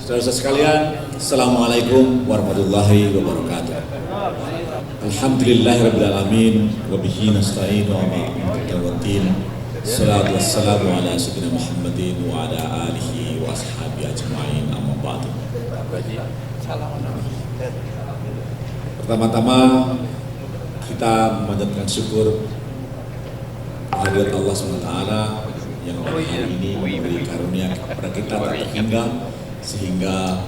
Saudara-saudara sekalian, Assalamualaikum warahmatullahi wabarakatuh. Alhamdulillahirrabbilalamin, wabihi nasta'inu wa ma'amudin. Salatu wassalamu ala sayyidina Muhammadin wa ala alihi wa ashabihi ajma'in, amma ba'du. Pertama-tama kita memanjatkan syukur kehadirat Allah SWT yang hari ini memberi karunia kepada kita tak terhingga, sehingga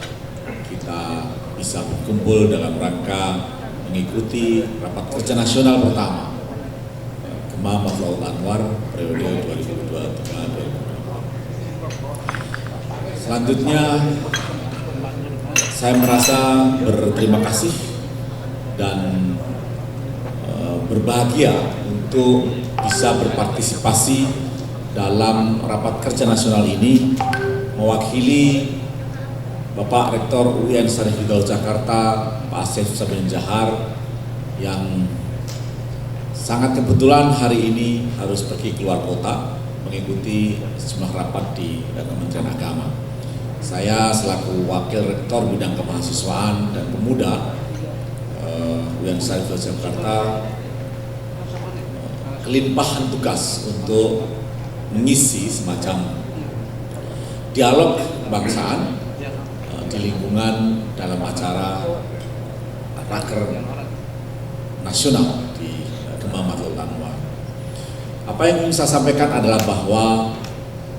kita bisa berkumpul dalam rangka mengikuti rapat kerja nasional pertama Gema Matla'ul Anwar periode 2023-2024. Selanjutnya saya merasa berterima kasih dan berbahagia untuk bisa berpartisipasi dalam rapat kerja nasional ini mewakili Bapak Rektor UIN Syarif Hidayatullah Jakarta, Pak Asef Sabin Jahar, yang sangat kebetulan hari ini harus pergi keluar kota mengikuti sejumlah rapat di Kementerian Agama. Saya selaku Wakil Rektor Bidang Kemahasiswaan dan Pemuda UIN Syarif Hidayatullah Jakarta kelimpahan tugas untuk mengisi semacam dialog kebangsaan di lingkungan dalam acara raker nasional di Gema Matla'ul Anwar. Apa yang ingin saya sampaikan adalah bahwa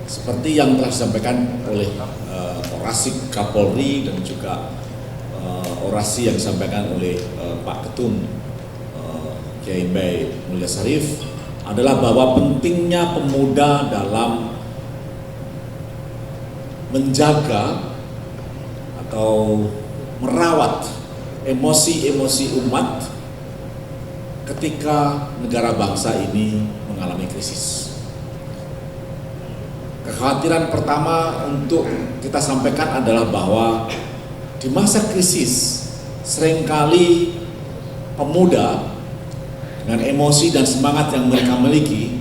seperti yang telah disampaikan oleh orasi Kapolri dan juga orasi yang disampaikan oleh Pak Ketum Kiai Mbay Mulya Syarif, adalah bahwa pentingnya pemuda dalam menjaga atau merawat emosi-emosi umat ketika negara bangsa ini mengalami krisis. Kekhawatiran pertama untuk kita sampaikan adalah bahwa di masa krisis seringkali pemuda dengan emosi dan semangat yang mereka miliki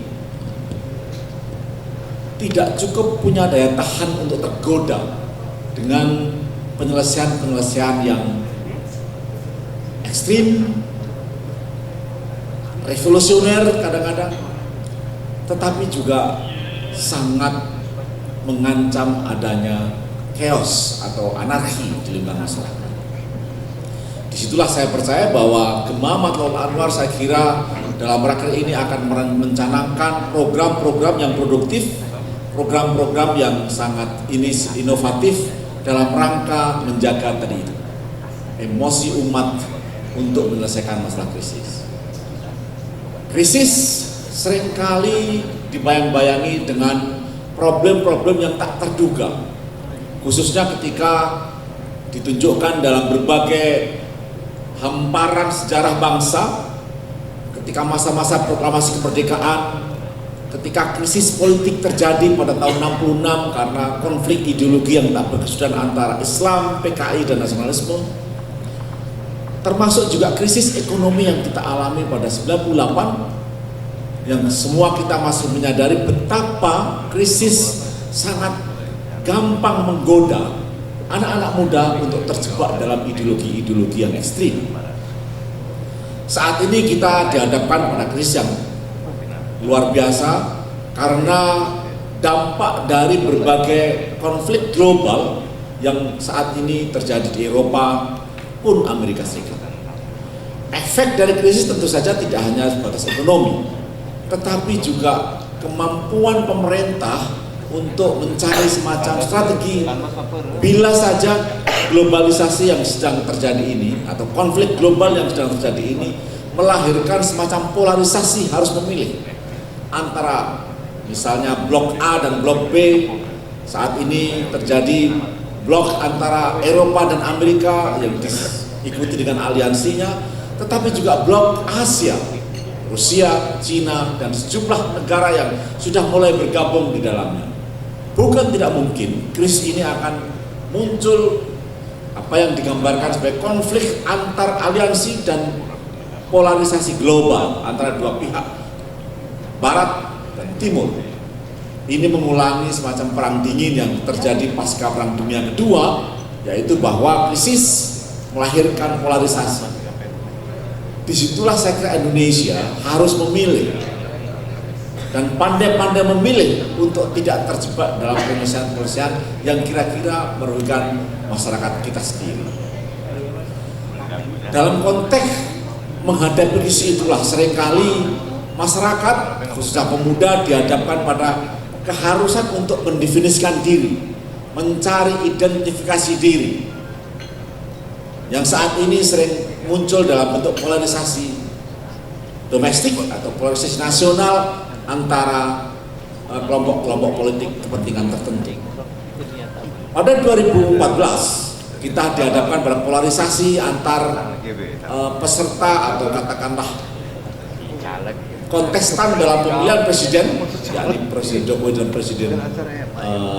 tidak cukup punya daya tahan untuk tergoda dengan penyelesaian-penyelesaian yang ekstrim, revolusioner kadang-kadang, tetapi juga sangat mengancam adanya chaos atau anarki di lingkungan masyarakat. Disitulah saya percaya bahwa Gema Matla'ul Anwar, saya kira dalam raker ini akan mencanangkan program-program yang produktif, program-program yang sangat inovatif dalam rangka menjaga tadi itu emosi umat untuk menyelesaikan masalah krisis. Krisis seringkali dibayang-bayangi dengan problem-problem yang tak terduga, khususnya ketika ditunjukkan dalam berbagai hamparan sejarah bangsa, ketika masa-masa proklamasi kemerdekaan, ketika krisis politik terjadi pada tahun 66 karena konflik ideologi yang tak berkesudahan antara Islam, PKI, dan nasionalisme, termasuk juga krisis ekonomi yang kita alami pada 98, yang semua kita masih menyadari betapa krisis sangat gampang menggoda anak-anak muda untuk terjebak dalam ideologi-ideologi yang ekstrim. Saat ini kita dihadapkan pada krisis yang luar biasa karena dampak dari berbagai konflik global yang saat ini terjadi di Eropa pun Amerika Serikat. Efek dari krisis tentu saja tidak hanya sebatas ekonomi, tetapi juga kemampuan pemerintah untuk mencari semacam strategi bila saja globalisasi yang sedang terjadi ini atau konflik global yang sedang terjadi ini melahirkan semacam polarisasi, harus memilih antara misalnya blok A dan blok B. Saat ini terjadi blok antara Eropa dan Amerika yang diikuti dengan aliansinya, tetapi juga blok Asia, Rusia, Cina, dan sejumlah negara yang sudah mulai bergabung di dalamnya. Bukan tidak mungkin krisis ini akan muncul apa yang digambarkan sebagai konflik antar aliansi dan polarisasi global antara dua pihak, Barat dan Timur. Ini mengulangi semacam perang dingin yang terjadi pasca Perang Dunia Kedua, yaitu bahwa krisis melahirkan polarisasi. Disitulah saya kira Indonesia harus memilih dan pandai-pandai memilih untuk tidak terjebak dalam penyelesaian-penyelesaian yang kira-kira merugikan masyarakat kita sendiri. Dalam konteks menghadapi krisis itulah seringkali masyarakat, khususnya pemuda, dihadapkan pada keharusan untuk mendefinisikan diri, mencari identifikasi diri, yang saat ini sering muncul dalam bentuk polarisasi domestik atau polarisasi nasional antara kelompok-kelompok politik kepentingan tertentu. Pada 2014 kita dihadapkan pada polarisasi antar peserta atau katakanlah kontestan dalam pemilihan presiden, yakni Presiden Jokowi dan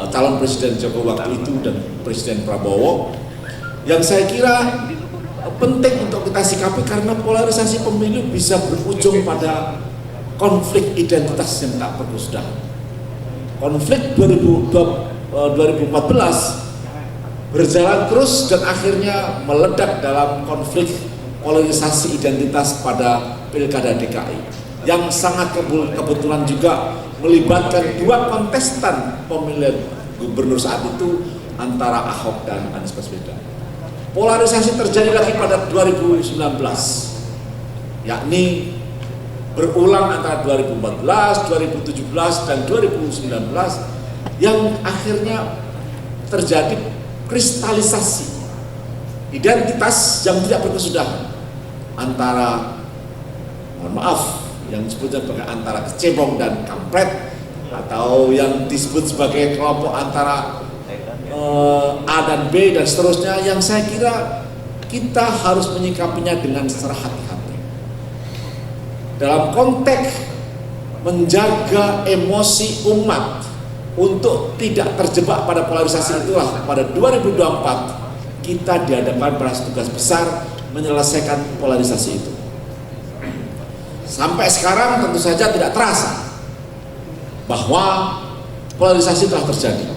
calon Presiden Jokowi waktu itu dan Presiden Prabowo, yang saya kira penting untuk kita sikapi karena polarisasi pemilu bisa berujung pada konflik identitas yang tak berkesudahan. Konflik 2014 berjalan terus dan akhirnya meledak dalam konflik polarisasi identitas pada Pilkada DKI yang sangat kebetulan juga melibatkan dua kontestan pemilihan gubernur saat itu antara Ahok dan Anies Baswedan. Polarisasi terjadi lagi pada 2019, yakni berulang antara 2014, 2017, dan 2019 yang akhirnya terjadi kristalisasi identitas yang tidak berkesudahan antara, mohon maaf, yang disebut sebagai antara kecebong dan kampret, atau yang disebut sebagai kelompok antara A dan B dan seterusnya, yang saya kira kita harus menyikapinya dengan secara hati-hati dalam konteks menjaga emosi umat untuk tidak terjebak pada polarisasi. Itulah pada 2024 kita dihadapkan pada tugas besar menyelesaikan polarisasi itu. Sampai sekarang tentu saja tidak terasa bahwa polarisasi telah terjadi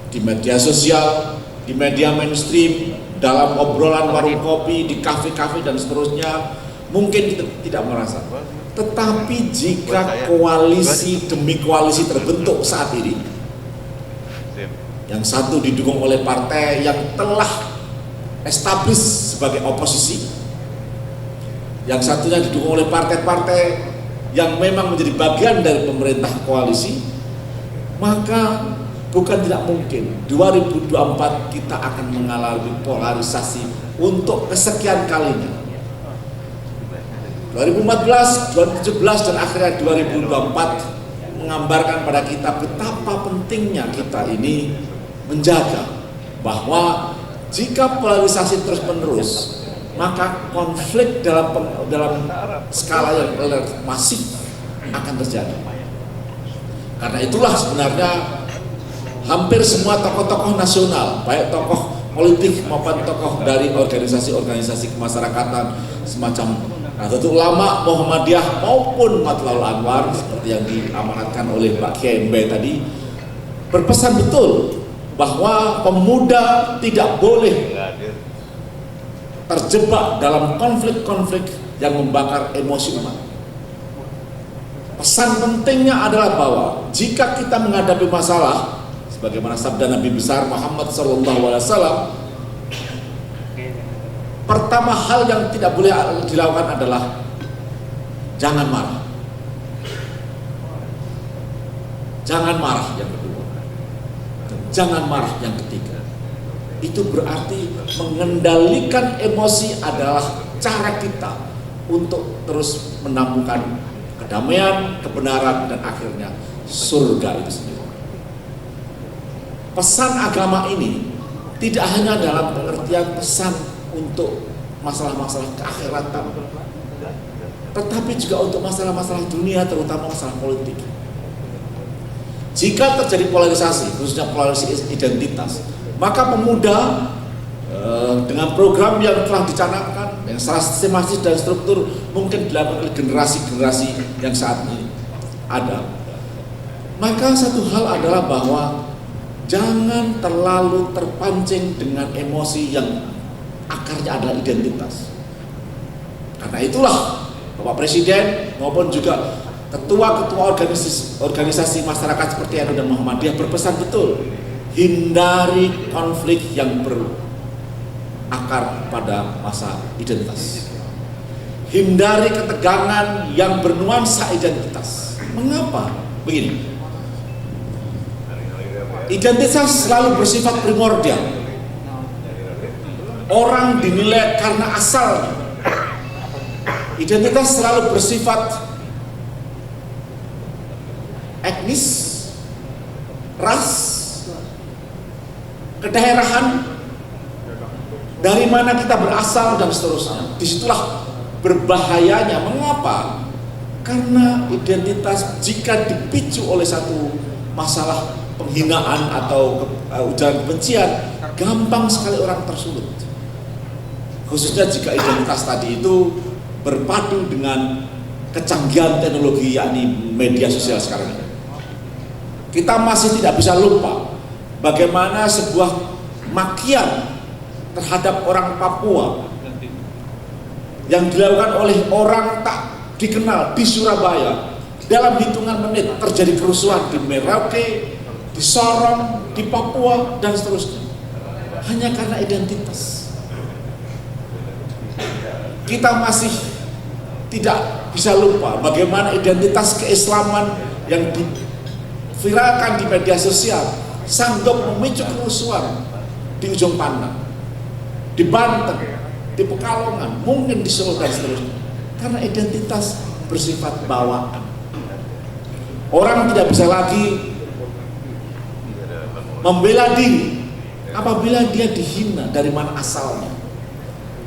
di media sosial, di media mainstream, dalam obrolan warung kopi, di kafe-kafe dan seterusnya. Mungkin kita tidak merasa. Tetapi jika koalisi demi koalisi terbentuk saat ini, yang satu didukung oleh partai yang telah establis sebagai oposisi, yang satunya didukung oleh partai-partai yang memang menjadi bagian dari pemerintah koalisi, maka bukan tidak mungkin 2024 kita akan mengalami polarisasi untuk kesekian kalinya. 2014, 2017 dan akhirnya 2024 menggambarkan pada kita betapa pentingnya kita ini menjaga bahwa jika polarisasi terus-menerus, maka konflik dalam skala yang masif akan terjadi. Karena itulah sebenarnya hampir semua tokoh-tokoh nasional, baik tokoh politik maupun tokoh dari organisasi-organisasi kemasyarakatan semacam Nahdlatul Ulama, Muhammadiyah maupun Matlaul Anwar seperti yang diamanatkan oleh Pak Kiai Mbe tadi, berpesan betul bahwa pemuda tidak boleh terjebak dalam konflik-konflik yang membakar emosi umat. Pesan pentingnya adalah bahwa jika kita menghadapi masalah, sebagaimana sabda Nabi besar Muhammad SAW, pertama hal yang tidak boleh dilakukan adalah jangan marah. Jangan marah yang kedua. Jangan marah yang ketiga. Itu berarti mengendalikan emosi adalah cara kita untuk terus menemukan kedamaian, kebenaran, dan akhirnya surga itu sendiri. Pesan agama ini tidak hanya dalam pengertian pesan untuk masalah-masalah keakhiratan, tetapi juga untuk masalah-masalah dunia, terutama masalah politik. Jika terjadi polarisasi, khususnya polarisasi identitas, maka pemuda dengan program yang telah dicanangkan, yang secara sistematis dan struktur mungkin dilakukan oleh generasi-generasi yang saat ini ada, maka satu hal adalah bahwa jangan terlalu terpancing dengan emosi yang akarnya adalah identitas. Karena itulah Bapak Presiden maupun juga ketua-ketua organisasi masyarakat seperti NU dan Muhammadiyah berpesan betul, hindari konflik yang berakar pada masa identitas. Hindari ketegangan yang bernuansa identitas. Mengapa? Begini, identitas selalu bersifat primordial. Orang dinilai karena asalnya. Identitas selalu bersifat etnis, ras, kedaerahan, dari mana kita berasal dan seterusnya. Disitulah berbahayanya. Mengapa? Karena identitas jika dipicu oleh satu masalah penghinaan atau ujaran kebencian, gampang sekali orang tersulut. Khususnya jika identitas tadi itu berpadu dengan kecanggihan teknologi, yakni media sosial sekarang ini. Kita masih tidak bisa lupa bagaimana sebuah makian terhadap orang Papua yang dilakukan oleh orang tak dikenal di Surabaya. Dalam hitungan menit terjadi kerusuhan di Merauke, di Sorong, di Papua, dan seterusnya. Hanya karena identitas. Kita masih tidak bisa lupa bagaimana identitas keislaman yang diviralkan di media sosial sanggup memicu kerusuhan di Ujung Pandang, di Banten, di Pekalongan, mungkin di Solo dan seterusnya. Karena identitas bersifat bawaan. Orang tidak bisa lagi membela diri apabila dia dihina dari mana asalnya,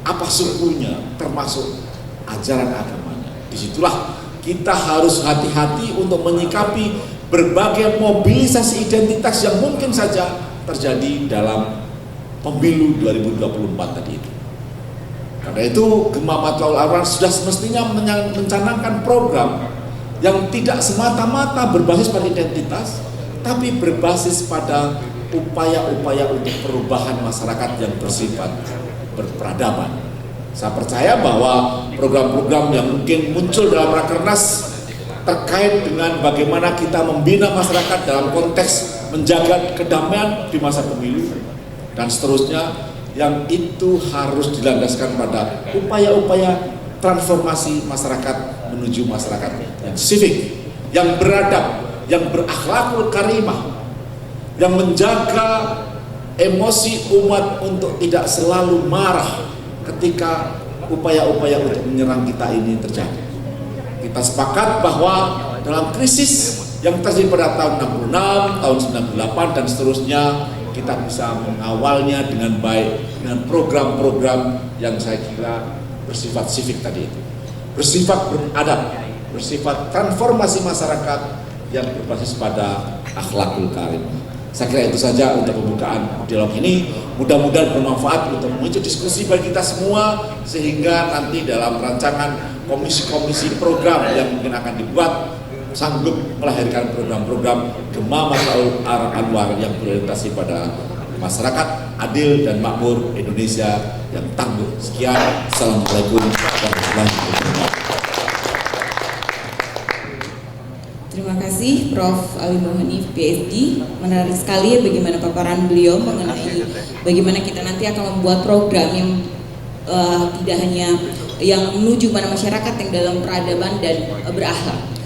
apa sukunya, termasuk ajaran agamanya. Disitulah kita harus hati-hati untuk menyikapi berbagai mobilisasi identitas yang mungkin saja terjadi dalam pemilu 2024 tadi itu. Karena itu Gema Matlaul Awalan sudah semestinya mencanangkan program yang tidak semata-mata berbasis pada identitas, tapi berbasis pada upaya-upaya untuk perubahan masyarakat yang bersifat berperadaban. Saya percaya bahwa program-program yang mungkin muncul dalam Rakernas terkait dengan bagaimana kita membina masyarakat dalam konteks menjaga kedamaian di masa pemilu dan seterusnya, yang itu harus dilandaskan pada upaya-upaya transformasi masyarakat menuju masyarakat yang sivik, yang beradab, yang berakhlakul karimah, yang menjaga emosi umat untuk tidak selalu marah ketika upaya-upaya untuk menyerang kita ini terjadi. Kita sepakat bahwa dalam krisis yang terjadi pada tahun 66, tahun 98 dan seterusnya, kita bisa mengawalnya dengan baik dengan program-program yang saya kira bersifat sivik tadi itu, bersifat beradab, bersifat transformasi masyarakat yang berbasis pada akhlakul karimah. Saya kira itu saja untuk pembukaan dialog ini. Mudah-mudahan bermanfaat untuk memicu diskusi bagi kita semua, sehingga nanti dalam rancangan komisi-komisi program yang mungkin akan dibuat sanggup melahirkan program-program Gema Matlaul Awalan yang berorientasi pada masyarakat adil dan makmur Indonesia yang tangguh. Sekian, Assalamualaikum warahmatullahi wabarakatuh. Terima kasih Prof. Ali Muhanif, PhD. Menarik sekali bagaimana paparan beliau mengenai bagaimana kita nanti akan membuat program yang tidak hanya yang menuju pada masyarakat yang dalam peradaban dan berakhlak.